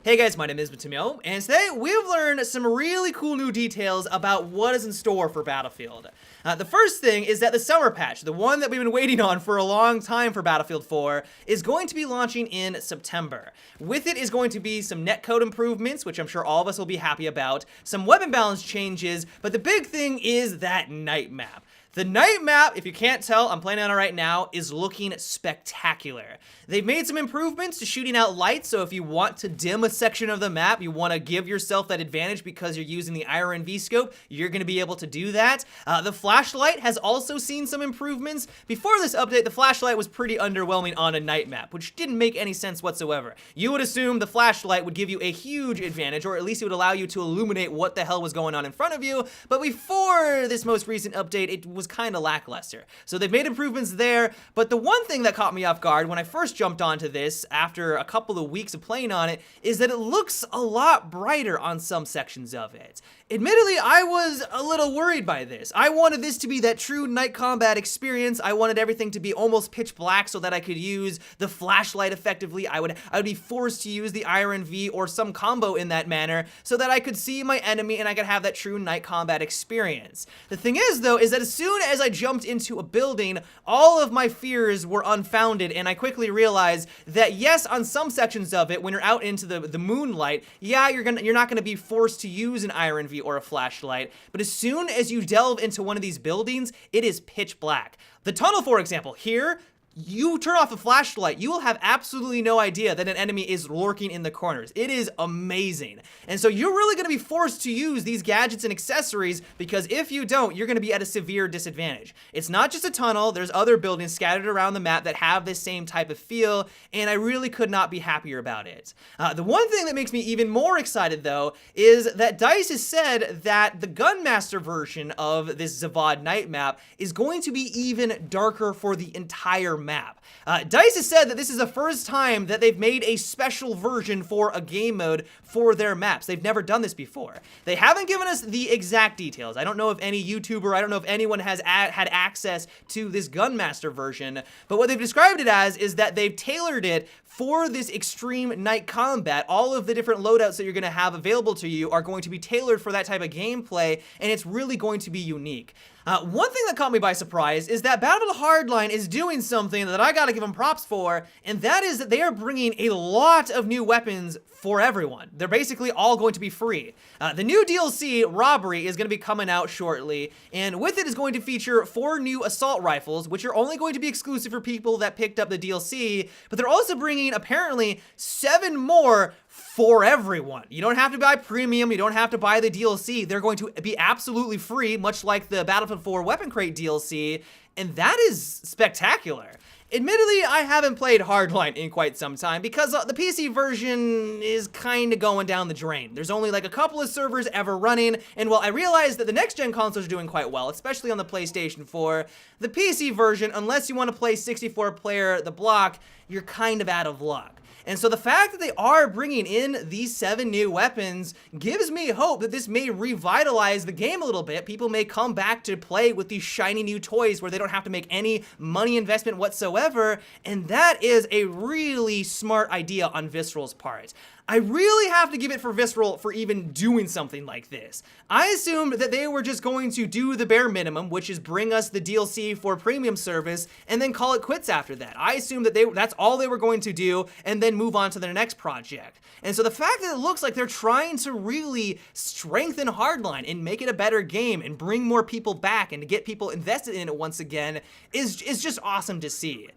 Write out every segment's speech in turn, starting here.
Hey guys, my name is Matumio, and today we've learned some really cool new details about what is in store for Battlefield. The first thing is that the summer patch, the one that we've been waiting on for a long time for Battlefield 4, is going to be launching in September. With it is going to be some netcode improvements, which I'm sure all of us will be happy about, some weapon balance changes, but the big thing is that night map. The night map, if you can't tell, I'm playing on it right now, is looking spectacular. They've made some improvements to shooting out lights, so if you want to dim a section of the map, you want to give yourself that advantage because you're using the IRNV scope, you're going to be able to do that. The flashlight has also seen some improvements. Before this update, the flashlight was pretty underwhelming on a night map, which didn't make any sense whatsoever. You would assume the flashlight would give you a huge advantage, or at least it would allow you to illuminate what the hell was going on in front of you, but before this most recent update, it was kind of lackluster. So they've made improvements there, but the one thing that caught me off guard when I first jumped onto this after a couple of weeks of playing on it is that it looks a lot brighter on some sections of it. Admittedly, I was a little worried by this. I wanted this to be that true night combat experience. I wanted everything to be almost pitch black so that I could use the flashlight effectively. I would be forced to use the IRNV or some combo in that manner so that I could see my enemy and I could have that true night combat experience. The thing is, though, is that as soon as I jumped into a building, all of my fears were unfounded, and I quickly realized that yes, on some sections of it, when you're out into the moonlight, yeah, you're not gonna be forced to use an IRNV or a flashlight, but as soon as you delve into one of these buildings, it is pitch black. The tunnel, for example, here, you turn off the flashlight, you will have absolutely no idea that an enemy is lurking in the corners. It is amazing. And so you're really gonna be forced to use these gadgets and accessories because if you don't, you're gonna be at a severe disadvantage. It's not just a tunnel, there's other buildings scattered around the map that have this same type of feel, and I really could not be happier about it. The one thing that makes me even more excited though, is that DICE has said that the Gunmaster version of this Zavad night map is going to be even darker for the entire map. DICE has said that this is the first time that they've made a special version for a game mode for their maps. They've never done this before. They haven't given us the exact details. I don't know if any YouTuber, I don't know if anyone has had access to this Gunmaster version, but what they've described it as is that they've tailored it for this extreme night combat. All of the different loadouts that you're gonna have available to you are going to be tailored for that type of gameplay, and it's really going to be unique. One thing that caught me by surprise is that Battlefield Hardline is doing something that I gotta give them props for, and that is that they are bringing a lot of new weapons for everyone. They're basically all going to be free. The new DLC, Robbery, is going to be coming out shortly, and with it is going to feature 4 new assault rifles, which are only going to be exclusive for people that picked up the DLC, but they're also bringing, apparently, 7 more for everyone. You don't have to buy premium, you don't have to buy the DLC. They're going to be absolutely free, much like the Battlefield 4 Weapon Crate DLC, and that is spectacular. Admittedly, I haven't played Hardline in quite some time because the PC version is kind of going down the drain. There's only like a couple of servers ever running, and while I realize that the next-gen consoles are doing quite well, especially on the PlayStation 4, the PC version, unless you want to play 64-player the block, you're kind of out of luck. And so the fact that they are bringing in these 7 new weapons gives me hope that this may revitalize the game a little bit. People may come back to play with these shiny new toys where they don't have to make any money investment whatsoever, and that is a really smart idea on Visceral's part. I really have to give it for Visceral for even doing something like this. I assumed that they were just going to do the bare minimum, which is bring us the DLC for premium service and then call it quits after that. I assumed that that's all they were going to do and then move on to their next project. And so the fact that it looks like they're trying to really strengthen Hardline and make it a better game and bring more people back and to get people invested in it once again is just awesome to see.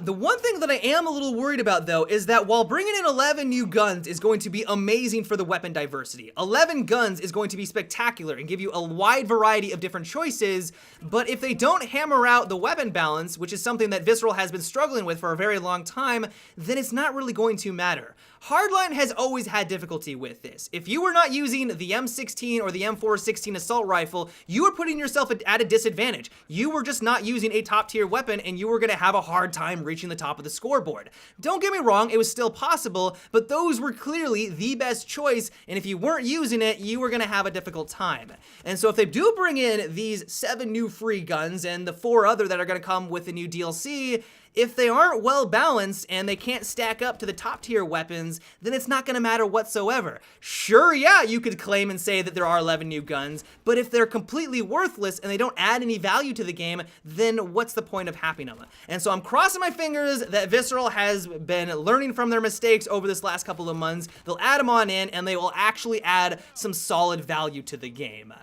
The one thing that I am a little worried about though is that while bringing in 11 new guns is going to be amazing for the weapon diversity, 11 guns is going to be spectacular and give you a wide variety of different choices, but if they don't hammer out the weapon balance, which is something that Visceral has been struggling with for a very long time, then it's not really going to matter. Hardline has always had difficulty with this. If you were not using the M16 or the M416 assault rifle, you were putting yourself at a disadvantage. You were just not using a top tier weapon and you were gonna have a hard time reaching the top of the scoreboard. Don't get me wrong, it was still possible, but those were clearly the best choice, and if you weren't using it, you were gonna have a difficult time. And so if they do bring in these 7 new free guns and the 4 other that are gonna come with the new DLC, if they aren't well balanced and they can't stack up to the top tier weapons, then it's not gonna matter whatsoever. Sure, yeah, you could claim and say that there are 11 new guns, but if they're completely worthless and they don't add any value to the game, then what's the point of having them? And so I'm crossing my fingers that Visceral has been learning from their mistakes over this last couple of months. They'll add them on in, and they will actually add some solid value to the game.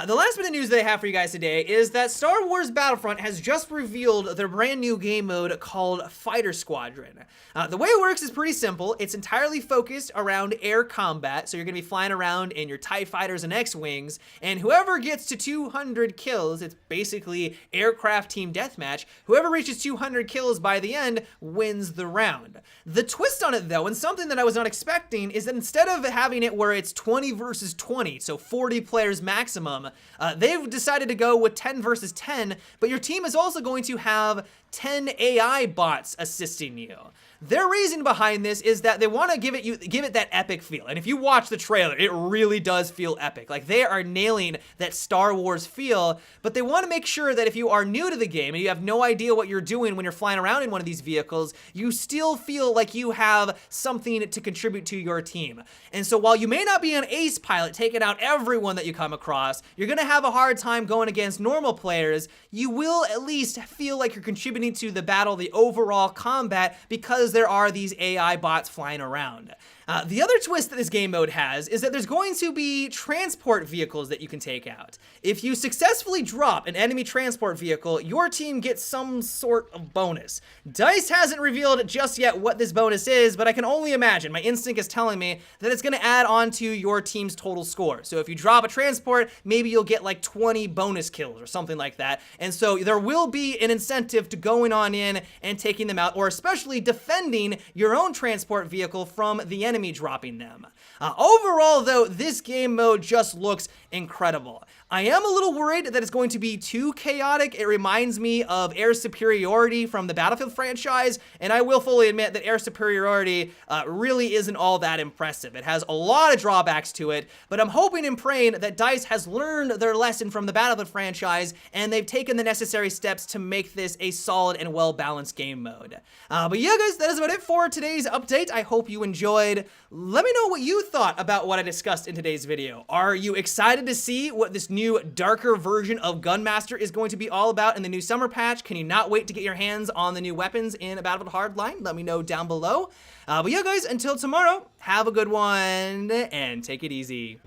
The last bit of news that I have for you guys today is that Star Wars Battlefront has just revealed their brand new game mode called Fighter Squadron. The way it works is pretty simple. It's entirely focused around air combat, so you're going to be flying around in your TIE fighters and X-Wings, and whoever gets to 200 kills, it's basically aircraft team deathmatch, whoever reaches 200 kills by the end wins the round. The twist on it though, and something that I was not expecting, is that instead of having it where it's 20 versus 20, so 40 players maximum, they've decided to go with 10 versus 10, but your team is also going to have 10 AI bots assisting you. Their reason behind this is that they want to give it that epic feel. And if you watch the trailer, it really does feel epic. Like, they are nailing that Star Wars feel, but they want to make sure that if you are new to the game and you have no idea what you're doing when you're flying around in one of these vehicles, you still feel like you have something to contribute to your team. And so while you may not be an ace pilot taking out everyone that you come across, you're going to have a hard time going against normal players. You will at least feel like you're contributing to the battle, the overall combat, because there are these AI bots flying around. The other twist that this game mode has is that there's going to be transport vehicles that you can take out. If you successfully drop an enemy transport vehicle, your team gets some sort of bonus. DICE hasn't revealed just yet what this bonus is, but I can only imagine. My instinct is telling me that it's going to add on to your team's total score. So if you drop a transport, maybe you'll get like 20 bonus kills or something like that. And so there will be an incentive to going on in and taking them out, or especially defending your own transport vehicle from the enemy dropping them. Overall, though, this game mode just looks incredible. I am a little worried that it's going to be too chaotic. It reminds me of Air Superiority from the Battlefield franchise, and I will fully admit that Air Superiority really isn't all that impressive. It has a lot of drawbacks to it, but I'm hoping and praying that DICE has learned their lesson from the Battlefield franchise, and they've taken the necessary steps to make this a solid and well-balanced game mode. But yeah, guys, that is about it for today's update. I hope you enjoyed. Let me know what you thought about what I discussed in today's video. Are you excited to see what this new darker version of Gunmaster is going to be all about in the new summer patch? Can you not wait to get your hands on the new weapons in Battlefield Hardline? Let me know down below. But yeah, guys, until tomorrow, have a good one and take it easy.